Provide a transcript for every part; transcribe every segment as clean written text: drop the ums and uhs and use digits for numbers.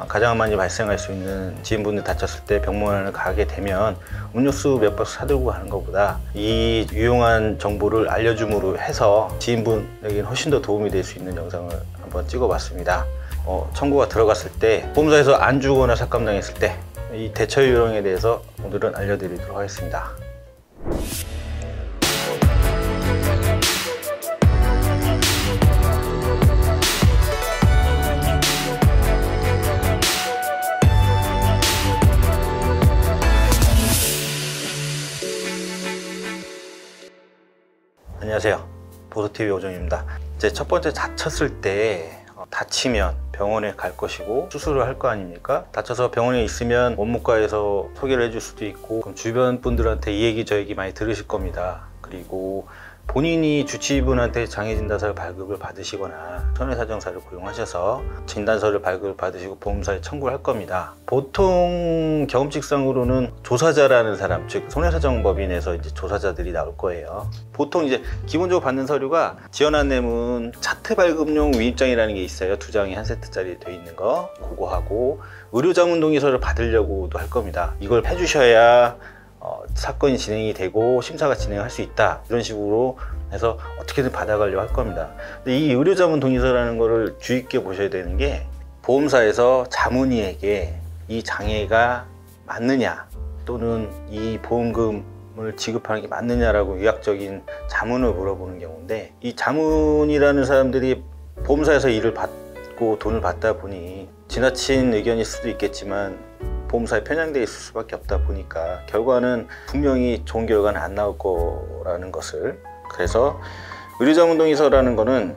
가장 많이 발생할 수 있는 지인분들 다쳤을 때 병원을 가게 되면 음료수 몇 박스 사들고 가는 것보다 이 유용한 정보를 알려줌으로 해서 지인분에게 훨씬 더 도움이 될 수 있는 영상을 한번 찍어봤습니다. 청구가 들어갔을 때, 보험사에서 안 주거나 삭감당했을 때 이 대처 요령에 대해서 오늘은 알려드리도록 하겠습니다. 안녕하세요, 보도TV 오정입니다. 이제 첫 번째 다쳤을 때 다치면 병원에 갈 것이고 수술을 할 거 아닙니까? 다쳐서 병원에 있으면 원무과에서 소개를 해줄 수도 있고, 그럼 주변 분들한테 이 얘기 저 얘기 많이 들으실 겁니다. 그리고 본인이 주치의분한테 장애진단서 발급을 받으시거나 손해사정사를 고용하셔서 진단서를 발급을 받으시고 보험사에 청구를 할 겁니다. 보통 경험칙상으로는 조사자라는 사람, 즉 손해사정법인에서 이제 조사자들이 나올 거예요. 보통 이제 기본적으로 받는 서류가 지원안내문, 차트 발급용 위임장이라는 게 있어요. 2장이 한 세트짜리 돼 있는 거, 그거 하고 의료자문동의서를 받으려고도 할 겁니다. 이걸 해주셔야 사건이 진행이 되고 심사가 진행할 수 있다, 이런 식으로 해서 어떻게든 받아가려고 할 겁니다. 근데 이 의료자문 동의서라는 거를 주의 깊게 보셔야 되는 게, 보험사에서 자문의에게 이 장애가 맞느냐 또는 이 보험금을 지급하는 게 맞느냐라고 의학적인 자문을 물어보는 경우인데, 이 자문이라는 사람들이 보험사에서 일을 받고 돈을 받다 보니 지나친 의견일 수도 있겠지만 보험사에 편향되어 있을 수밖에 없다 보니까 결과는 분명히 좋은 결과는 안 나올 거라는 것을, 그래서 의료자문동의서라는 거는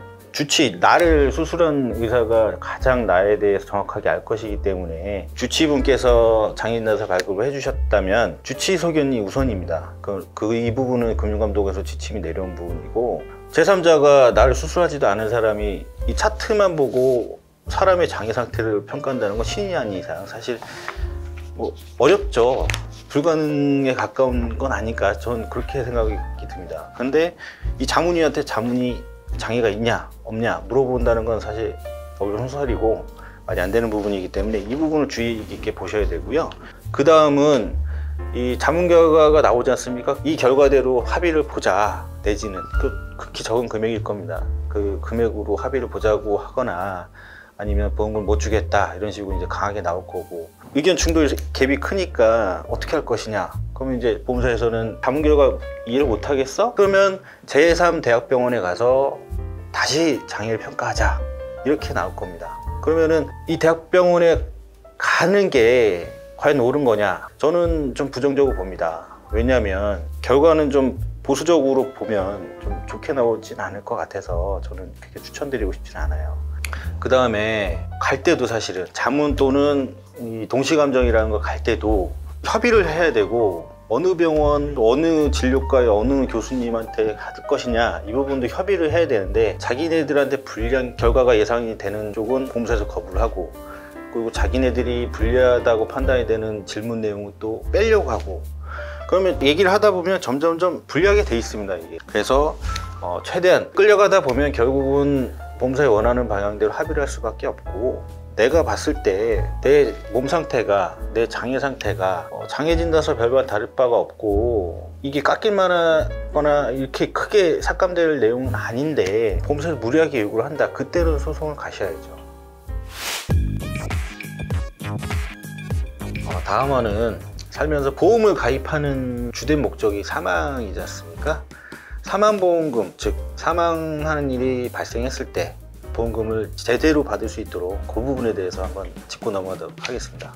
나를 수술한 의사가 가장 나에 대해서 정확하게 알 것이기 때문에 주치의분께서 장애진단서 발급을 해주셨다면 주치의 소견이 우선입니다. 이 부분은 금융감독에서 지침이 내려온 부분이고, 제3자가 나를 수술하지도 않은 사람이 이 차트만 보고 사람의 장애 상태를 평가한다는 건 신이 아닌 이상 사실 어렵죠. 불가능에 가까운 건 아닐까, 전 그렇게 생각이 듭니다. 근데 이 자문의한테 자문이 장애가 있냐 없냐 물어본다는 건 사실 어불성설이고 말이 안 되는 부분이기 때문에 이 부분을 주의 깊게 보셔야 되고요. 그 다음은 이 자문 결과가 나오지 않습니까? 이 결과대로 합의를 보자, 내지는 극히 적은 금액일 겁니다. 그 금액으로 합의를 보자고 하거나 아니면 보험금 못 주겠다, 이런 식으로 이제 강하게 나올 거고, 의견 충돌 갭이 크니까 어떻게 할 것이냐, 그러면 이제 보험사에서는 자문 결과 이해를 못 하겠어? 그러면 제3대학병원에 가서 다시 장애를 평가하자, 이렇게 나올 겁니다. 그러면은 이 대학병원에 가는 게 과연 옳은 거냐? 저는 좀 부정적으로 봅니다. 왜냐하면 결과는 좀 보수적으로 보면 좀 좋게 나오진 않을 것 같아서 저는 그렇게 추천드리고 싶진 않아요. 그 다음에 갈 때도 사실은 자문 또는 이 동시감정이라는 거 갈 때도 협의를 해야 되고, 어느 병원, 어느 진료과에 어느 교수님한테 할 것이냐, 이 부분도 협의를 해야 되는데, 자기네들한테 불리한 결과가 예상이 되는 쪽은 보험사에서 거부를 하고, 그리고 자기네들이 불리하다고 판단이 되는 질문 내용을 또 빼려고 하고, 그러면 얘기를 하다 보면 점점점 불리하게 돼 있습니다, 이게. 그래서 최대한 끌려가다 보면 결국은 보험사에 원하는 방향대로 합의를 할 수밖에 없고, 내가 봤을 때 내 몸 상태가, 내 장애 상태가 장애진단서 별반 다를 바가 없고 이게 깎일만 하거나 이렇게 크게 삭감될 내용은 아닌데 보험사에서 무리하게 요구를 한다, 그때는 소송을 가셔야죠. 다음은 살면서 보험을 가입하는 주된 목적이 사망이지 않습니까? 사망보험금, 즉 사망하는 일이 발생했을 때 보험금을 제대로 받을 수 있도록 그 부분에 대해서 한번 짚고 넘어가도록 하겠습니다.